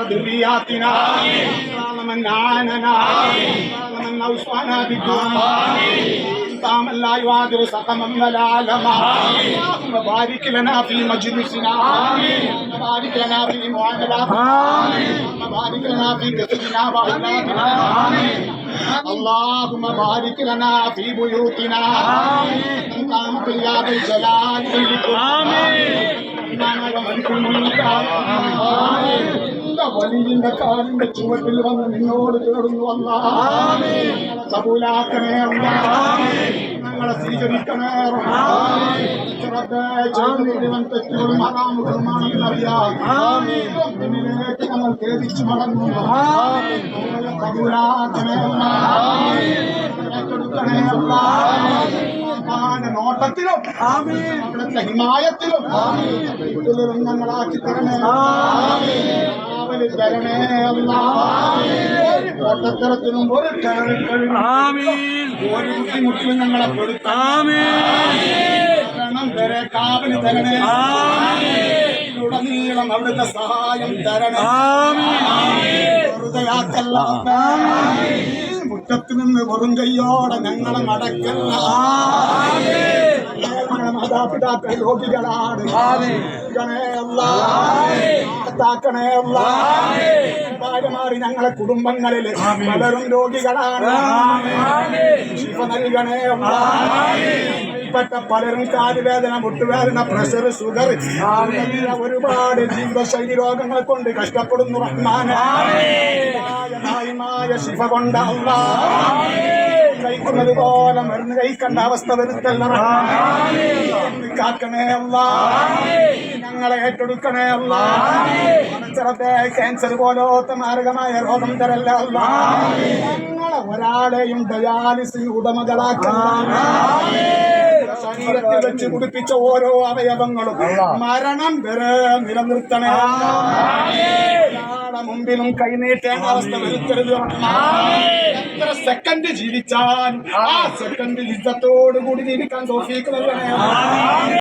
ذرياتنا من عاننا من أوصانا بالدعاء من لا يغادر سقما ولا علما. اللهم بارك لنا في مجلسنا، بارك لنا في معاملاتنا، بارك لنا في كسبنا وأولادنا. اللهم بارك لنا في بيوتنا. قامت يا ذا الجلال والإكرام. വലിയ കാലിന്റെ ചുവട്ടിൽ വന്ന് നിന്നോട് ചേർന്നു അല്ലാഹ് കബൂലാക്കണേ അല്ലാഹ്, ഞങ്ങളെ സ്വീകരിക്കണേ തെറ്റുകളും ഹറാമുകളുമാണെന്നറിയാം ഞങ്ങൾ ഖേദിച്ചു മടങ്ങുന്നു. കബൂലാക്കണേ ഏറ്റെടുക്കണേ അല്ലാഹ്, നോട്ടത്തിലും അവിടുത്തെ ഹിമായത്തിലും ഞങ്ങളാക്കി തരണേ തരണേ ഓട്ടത്തരത്തിനും ഒരു ബുദ്ധിമുട്ടിലും ഞങ്ങളെ പെടുത്തണം വരെ കാവല് തരണേ. ഉടനീളം അവിടുത്തെ സഹായം തരണേ. ഹൃദയാക്കല്ല മുറ്റത്ത് നിന്ന് വെറും കയ്യോടെ ഞങ്ങളെ മടക്കല്ല. മാതാപിതാക്കൾ രോഗികളാണ്. ഭാര്യമാറി ഞങ്ങളെ കുടുംബങ്ങളിൽ പലരും രോഗികളാണ്. ശിവ നൽകണേ. പ്പെട്ട പലരും കാലുവേദന, മുട്ടുവേദന, പ്രഷർ, ഷുഗർ, ഒരുപാട് ജീവിതശൈലി രോഗങ്ങൾ കൊണ്ട് കഷ്ടപ്പെടുന്നു. റഹ്മാനായ ശിഫ കൊണ്ട് കഴിക്കുന്നത് പോലെ മരുന്ന് കഴിക്കേണ്ട അവസ്ഥ വരുത്തല്ല. കാക്കണേ അല്ലാഹ്, ഞങ്ങളെ ഏറ്റെടുക്കണേ അല്ലാഹ്. ക്യാൻസർ പോലത്തെ മാരകമായ രോഗം തരല്ല അല്ലാഹ്. ഞങ്ങളെ ഒരാളെയും ഡയാലിസിന് ഉടമകളാക്കല്ല. ശരീരത്തിൽ വെച്ച് കുടിപ്പിച്ച ഓരോ അവയവങ്ങളും മരണം വരെ നിലനിർത്തണേ. മുമ്പിലും കൈനീട്ടേണ്ട അവസ്ഥ വരുത്തരുത്. എത്ര സെക്കൻഡ് ജീവിച്ചാൽ ആ സെക്കൻഡ് യുദ്ധത്തോടു കൂടി ജീവിക്കാൻ തൗഫീഖ് നൽകണേ.